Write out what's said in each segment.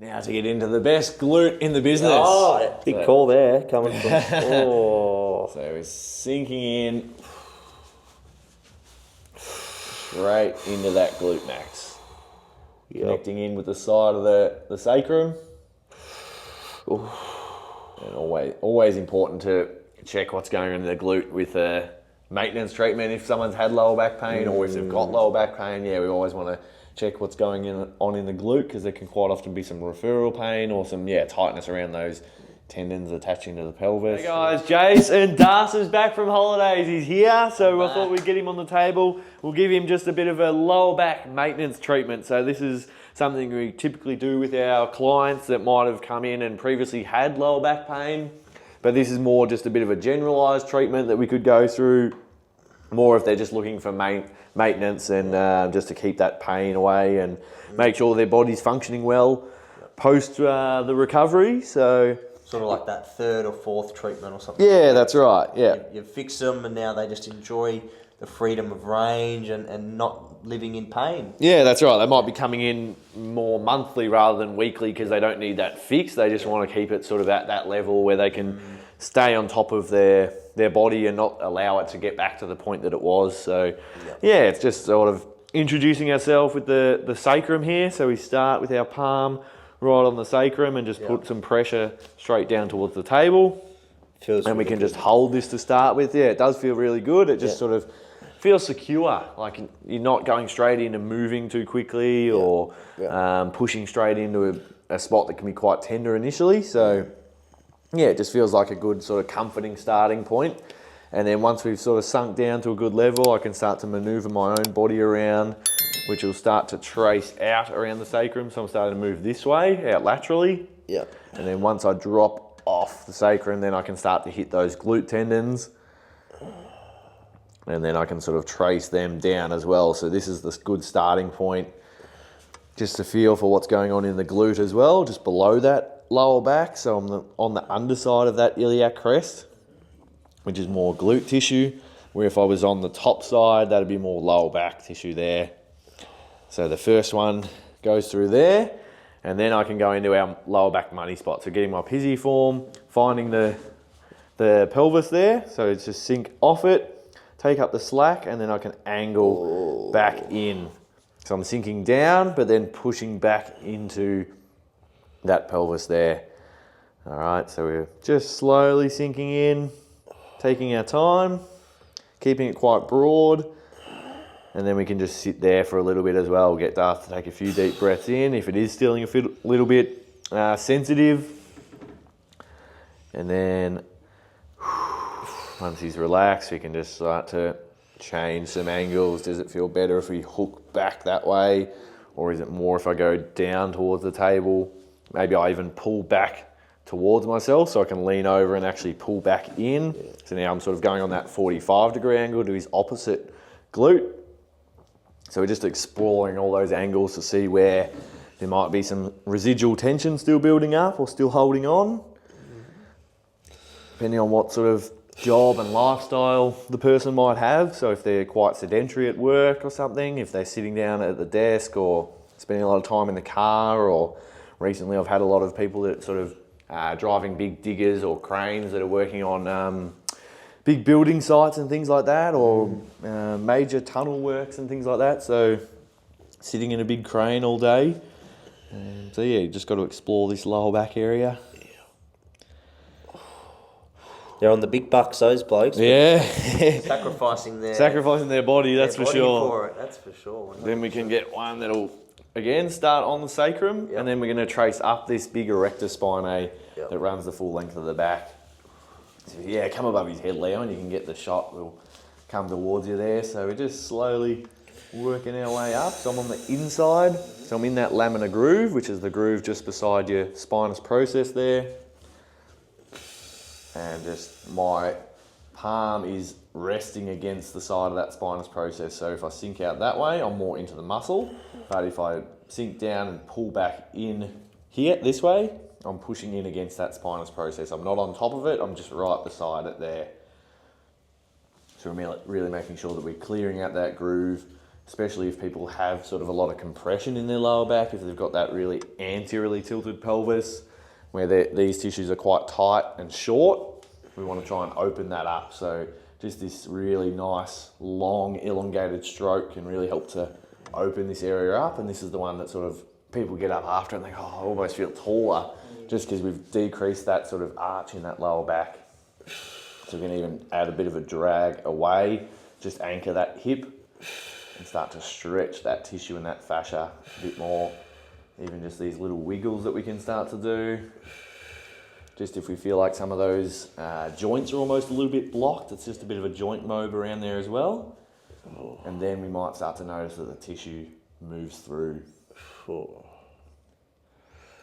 Now to get into the best glute in the business. Oh, big call there coming from. So we're sinking in straight into that glute max. Yep. Connecting in with the side of the sacrum. Ooh. And always important to check what's going on in the glute with a maintenance treatment. If someone's had lower back pain or if they've got lower back pain, we always want to check what's going on in the glute, because there can quite often be some referral pain or some tightness around those tendons attaching to the pelvis. Hey guys, Jace and Darcy's back from holidays. He's here, so I thought we'd get him on the table. We'll give him just a bit of a lower back maintenance treatment. So this is something we typically do with our clients that might have come in and previously had lower back pain. But this is more just a bit of a generalised treatment that we could go through, more if they're just looking for maintenance and just to keep that pain away and make sure their body's functioning well post the recovery. So sort of like that third or fourth treatment or something. Yeah, that's right. Yeah, you fix them and now they just enjoy the freedom of range and not living in pain. Yeah, that's right. They might be coming in more monthly rather than weekly because they don't need that fix. They just want to keep it sort of at that level where they can stay on top of their body and not allow it to get back to the point that it was. So it's just sort of introducing ourselves with the sacrum here. So we start with our palm right on the sacrum and just put some pressure straight down towards the table. And we can just hold this to start with. Yeah, it does feel really good. It just sort of feels secure, like you're not going straight into moving too quickly or pushing straight into a spot that can be quite tender initially. So it just feels like a good sort of comforting starting point. And then once we've sort of sunk down to a good level, I can start to maneuver my own body around, which will start to trace out around the sacrum. So I'm starting to move this way, out laterally. Yeah. And then once I drop off the sacrum, then I can start to hit those glute tendons. And then I can sort of trace them down as well. So this is this good starting point, just to feel for what's going on in the glute as well, just below that lower back. So I'm on the underside of that iliac crest, which is more glute tissue, where if I was on the top side, that'd be more lower back tissue there. So the first one goes through there, and then I can go into our lower back money spot. So getting my pisiform, finding the pelvis there. So it's just sink off it, take up the slack, and then I can angle back in. So I'm sinking down, but then pushing back into that pelvis there. All right, so we're just slowly sinking in, taking our time, keeping it quite broad, and then we can just sit there for a little bit as well. We'll get Darth to take a few deep breaths in if it is feeling a little bit sensitive. And then once he's relaxed, we can just start to change some angles. Does it feel better if we hook back that way? Or is it more if I go down towards the table? Maybe I even pull back towards myself so I can lean over and actually pull back in. So now I'm sort of going on that 45-degree angle to his opposite glute. So we're just exploring all those angles to see where there might be some residual tension still building up or still holding on, depending on what sort of job and lifestyle the person might have. So if they're quite sedentary at work or something, if they're sitting down at the desk or spending a lot of time in the car, or recently I've had a lot of people that sort of driving big diggers or cranes that are working on big building sites and things like that, or major tunnel works and things like that. So sitting in a big crane all day. So you just got to explore this lower back area. They're on the big bucks, those blokes. Yeah. Sacrificing their body, that's for sure. For it, that's for sure. 100%. Then we can get one that'll, again, start on the sacrum, and then we're going to trace up this big erector spinae that runs the full length of the back. So come above his head, Leo, and you can get the shot. We'll come towards you there. So we're just slowly working our way up. So I'm on the inside. So I'm in that laminar groove, which is the groove just beside your spinous process there. And just my palm is resting against the side of that spinous process. So if I sink out that way, I'm more into the muscle. But if I sink down and pull back in here, this way, I'm pushing in against that spinous process. I'm not on top of it, I'm just right beside it there. So we're really making sure that we're clearing out that groove especially if people have sort of a lot of compression in their lower back, if they've got that really anteriorly tilted pelvis, where these tissues are quite tight and short, we want to try and open that up. So just this really nice, long, elongated stroke can really help to open this area up. And this is the one that sort of people get up after and think, oh, I almost feel taller, just because we've decreased that sort of arch in that lower back. So we can even add a bit of a drag away, just anchor that hip and start to stretch that tissue and that fascia a bit more. Even just these little wiggles that we can start to do. Just if we feel like some of those joints are almost a little bit blocked, it's just a bit of a joint mob around there as well. And then we might start to notice that the tissue moves through. So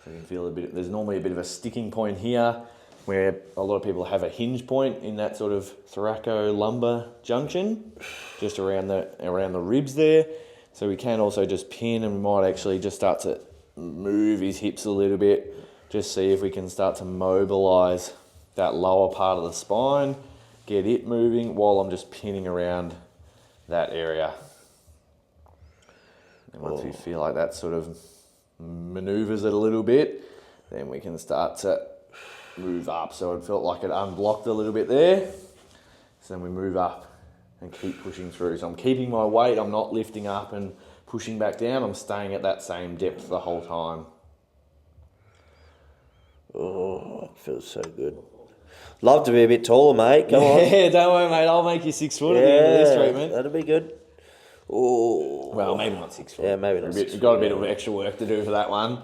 you can feel a bit, there's normally a bit of a sticking point here where a lot of people have a hinge point in that sort of thoracolumbar junction, just around the ribs there. So we can also just pin, and we might actually just start to move his hips a little bit, just see if we can start to mobilize that lower part of the spine, get it moving while I'm just pinning around that area. And once we feel like that sort of maneuvers it a little bit, then we can start to move up. So it felt like it unblocked a little bit there. So then we move up and keep pushing through. So I'm keeping my weight, I'm not lifting up and pushing back down, I'm staying at that same depth the whole time. Oh, it feels so good. Love to be a bit taller, mate. Come on. Yeah, don't worry, mate. I'll make you 6 foot at the end of this treatment. That'll be good. Oh. Well, maybe not 6 foot. Yeah, maybe not 6 foot. You've got a bit of extra work to do for that one.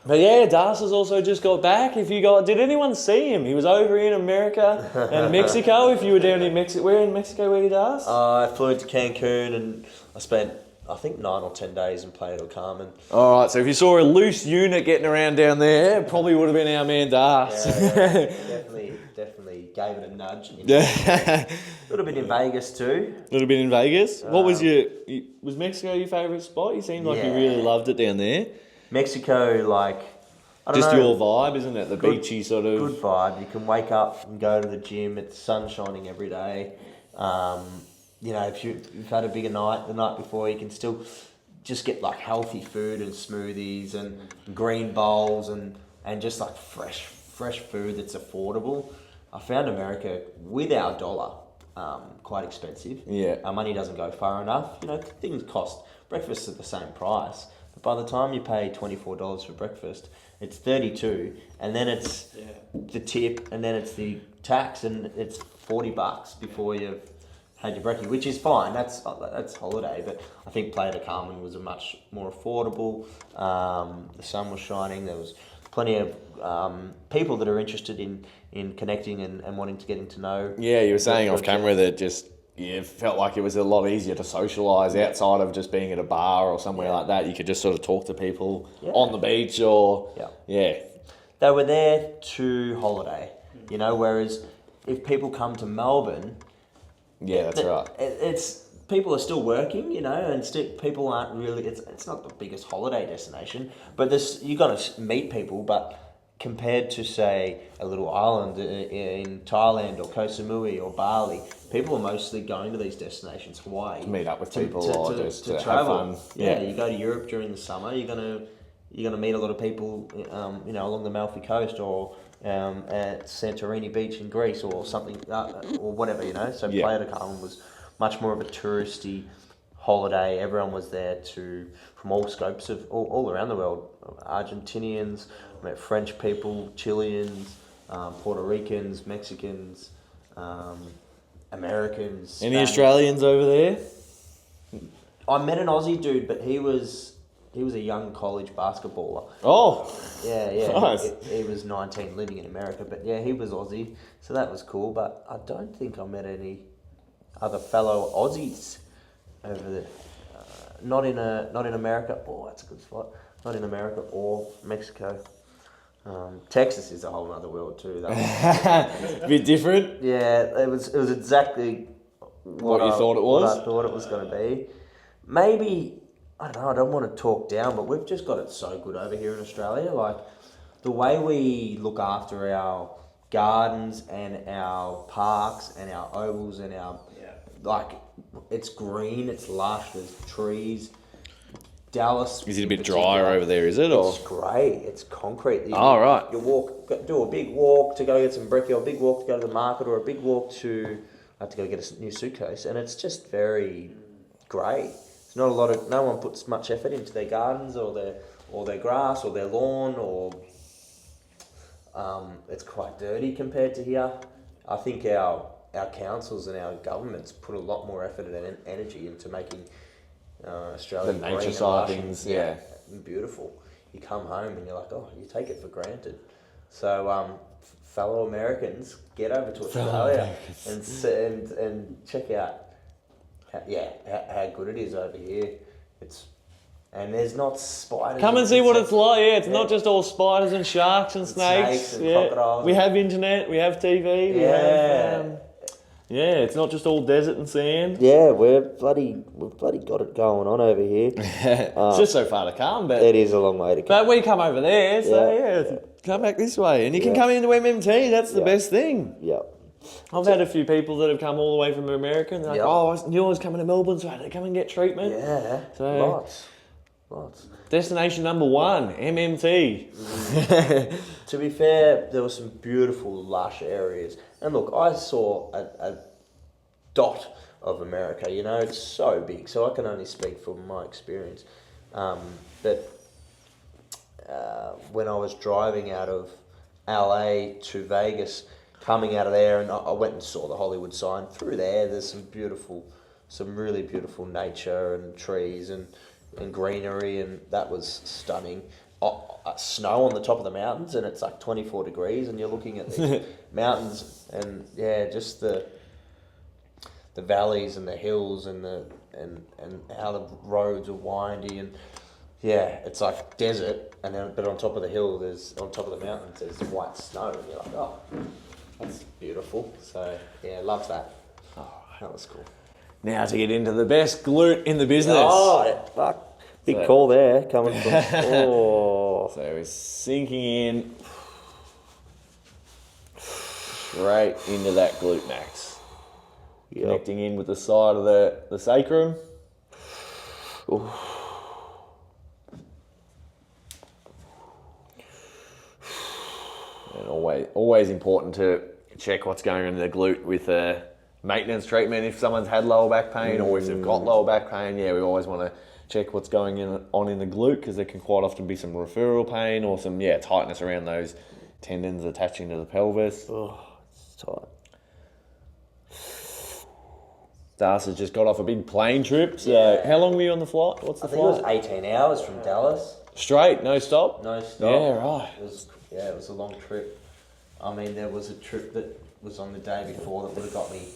But yeah, Darcy's also just got back. Did anyone see him? He was over in America and Mexico. If you were down in Mexico, where in Mexico were you, Darcy? I flew into Cancun and I spent, I think, 9 or 10 days in Playa del Carmen. All right, so if you saw a loose unit getting around down there, it probably would have been our man Darcy. Yeah, definitely gave it a nudge. A little bit in Vegas too. A little bit in Vegas. What was was Mexico your favourite spot? You seemed like you really loved it down there. Mexico, like, I don't know. Just your vibe, isn't it? The beachy sort of... Good vibe. You can wake up and go to the gym. It's sun shining every day. You know, if you've had a bigger night the night before, you can still just get like healthy food and smoothies and green bowls and just like fresh food that's affordable. I found America with our dollar quite expensive. Yeah. Our money doesn't go far enough. You know, things cost breakfast at the same price. But by the time you pay $24 for breakfast, it's $32, and then it's the tip, and then it's the tax, and it's $40 before you've had your brekkie, which is fine. That's holiday, but I think Playa del Carmen was a much more affordable. The sun was shining. There was plenty of people that are interested in connecting and wanting to getting to know. Yeah, you were saying off camera that just it felt like it was a lot easier to socialise outside of just being at a bar or somewhere like that. You could just sort of talk to people on the beach or They were there to holiday, you know. Whereas if people come to Melbourne, that's right. It's people are still working, you know, and people aren't really. It's not the biggest holiday destination, but you got to meet people. But compared to, say, a little island in Thailand or Koh Samui or Bali, people are mostly going to these destinations, Hawaii, to meet up with people or just to travel. have fun. Yeah, you go to Europe during the summer, you're gonna meet a lot of people, you know, along the Amalfi Coast or at Santorini Beach in Greece or something, or whatever, you know. So Playa del Carmen was much more of a touristy holiday. Everyone was there from all scopes of all around the world. Argentinians, I met French people, Chileans, Puerto Ricans, Mexicans, Americans. Any Australians over there? I met an Aussie dude, but he was a young college basketballer. Oh, yeah. Nice. He was 19, living in America, but yeah, he was Aussie, so that was cool. But I don't think I met any other fellow Aussies over there. Not in America. Oh, that's a good spot. Not in America or Mexico. Texas is a whole other world too. A bit different. Yeah, it was exactly what you thought it was. What I thought it was going to be. Maybe, I don't know. I don't want to talk down, but we've just got it so good over here in Australia. Like the way we look after our gardens and our parks and our ovals and our like it's green, it's lush, there's trees. Dallas. Is it a in bit particular, drier over there, is it? Or? It's great. It's concrete. Oh, right. You do a big walk to go get some brekkie, or a big walk to go to the market, or a big walk to go get a new suitcase, and it's just very great. It's not a lot of. No one puts much effort into their gardens or their grass or their lawn, or it's quite dirty compared to here. I think our councils and our governments put a lot more effort and energy into making Australia The green nature and side lush of things, yeah. and beautiful. You come home and you're like, oh, you take it for granted. So, fellow Americans, get over to Australia and check out, how good it is over here. And there's not spiders. Come and see what it's like. Yeah, it's not just all spiders and sharks and snakes. And crocodiles. We have internet. We have TV. We have. It's not just all desert and sand. Yeah, we've bloody got it going on over here. It's just so far to come, but It is a long way to come. But we come over there, so come back this way, and you can come into MMT. That's the best thing. Yep. I've had a few people that have come all the way from America, and they're like, "Oh, I knew I was coming to Melbourne, so I had to come and get treatment." Yeah, So lots. destination number 1, MMT. To be fair, there were some beautiful, lush areas. And look, I saw a dot of America. You know, it's so big, so I can only speak from my experience. But when I was driving out of LA to Vegas, coming out of there, and I went and saw the Hollywood sign. Through there, there's some really beautiful nature and trees and greenery, and that was stunning. Snow on the top of the mountains, and it's like 24 degrees, and you're looking at the mountains, and just the valleys and the hills and how the roads are windy, and it's like desert, but on top of the hill, on top of the mountains, there's white snow, and you're like, oh, that's beautiful. So love that. That was cool. Now to get into the best glute in the business. Oh, fuck. Big call there coming from. So we're sinking in straight into that glute max. Connecting in with the side of the sacrum. Ooh. And always important to check what's going on in the glute with maintenance treatment if someone's had lower back pain or if they've got lower back pain. We always want to check what's going on in the glute, because there can quite often be some referral pain or some tightness around those tendons attaching to the pelvis. Oh, it's tight. Darcy's just got off a big plane trip. So how long were you on the flight? What's the I think it flight? was 18 hours from Dallas. Straight, no stop? No stop. Yeah, right. It was a long trip. I mean, there was a trip that was on the day before that would have got me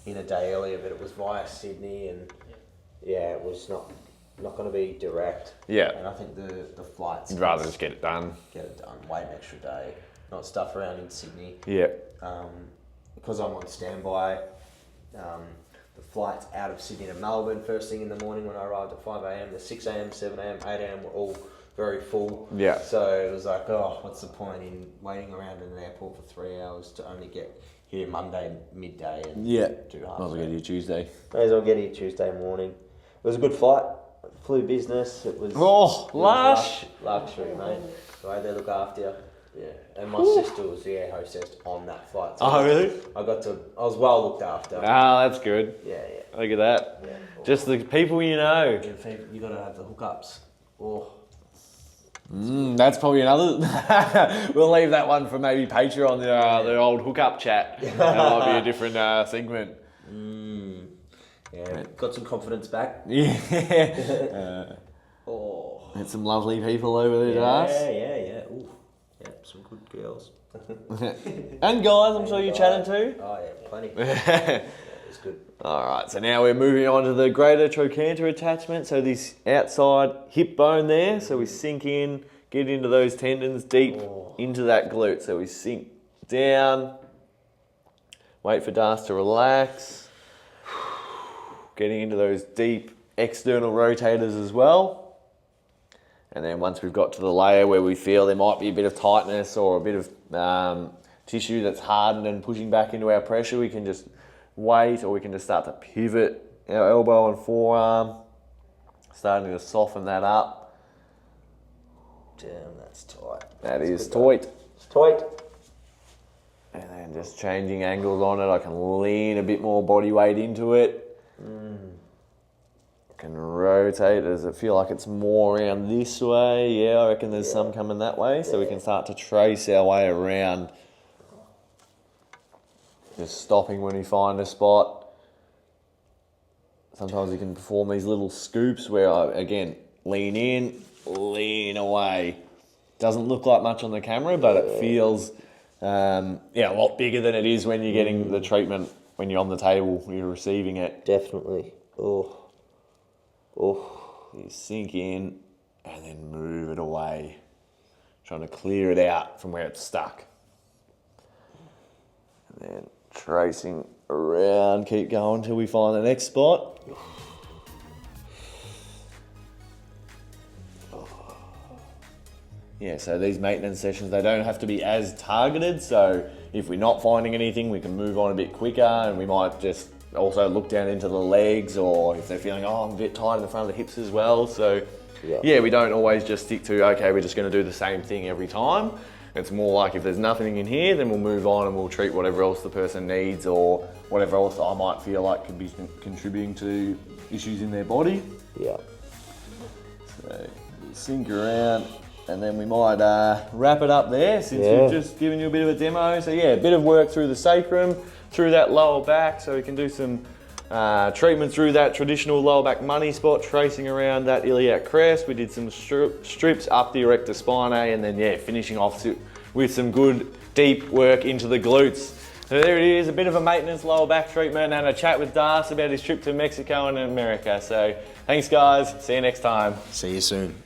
in a day earlier, but it was via Sydney, and it was not going to be direct. Yeah. And I think the flights. You'd rather just get it done. Wait an extra day, not stuff around in Sydney. Yeah. Because I'm on standby. The flights out of Sydney to Melbourne first thing in the morning when I arrived at 5 a.m. The 6 a.m., 7 a.m., 8 a.m. were all very full. Yeah. So it was like, oh, what's the point in waiting around in an airport for 3 hours to only get here Monday midday and do half. Might as well get here Tuesday. May as well get here Tuesday morning. It was a good flight. Flew business. It was lush. Luxury, mate. The way they look after you. Yeah. And my sister was the air hostess on that flight. So Really? I was well looked after. Ah, that's good. Yeah. Look at that. Yeah. Just the people you know. You got to have the hookups. Oh. That's probably another. We'll leave that one for maybe Patreon, the old hookup chat. That might be a different segment. Yeah, got some confidence back. Yeah. Met some lovely people over there, Darcy. Yeah. Ooh. Yeah, some good girls. And guys, I'm sure you chatted to. Oh yeah, plenty. It's good. Alright, so now we're moving on to the greater trochanter attachment. So this outside hip bone there, so we sink in, get into those tendons deep into that glute. So we sink down, wait for Darcy to relax, getting into those deep external rotators as well. And then once we've got to the layer where we feel there might be a bit of tightness or a bit of tissue that's hardened and pushing back into our pressure, we can just wait, or we can just start to pivot our elbow and forearm. Starting to soften that up. Damn, that's tight. That is tight. It's tight. And then just changing angles on it. I can lean a bit more body weight into it. I can rotate. Does it feel like it's more around this way? Yeah, I reckon there's some coming that way. So we can start to trace our way around. Just stopping when we find a spot. Sometimes you can perform these little scoops where I, again, lean in, lean away. Doesn't look like much on the camera, but it feels a lot bigger than it is when you're getting the treatment, when you're on the table, you're receiving it. Definitely. Oh. You sink in and then move it away. Trying to clear it out from where it's stuck. And then tracing around, keep going till we find the next spot. Yeah, so these maintenance sessions, they don't have to be as targeted. So if we're not finding anything, we can move on a bit quicker, and we might just also look down into the legs, or if they're feeling, I'm a bit tight in the front of the hips as well. So yeah, we don't always just stick to, okay, we're just going to do the same thing every time. It's more like if there's nothing in here, then we'll move on and we'll treat whatever else the person needs or whatever else I might feel like could be contributing to issues in their body. Yeah. So we'll sink around. And then we might wrap it up there since we've just given you a bit of a demo. So yeah, a bit of work through the sacrum, through that lower back. So we can do some treatment through that traditional lower back money spot, tracing around that iliac crest. We did some strips up the erector spinae, and then finishing off with some good deep work into the glutes. So there it is, a bit of a maintenance lower back treatment and a chat with Darcy about his trip to Mexico and America. So thanks guys, see you next time. See you soon.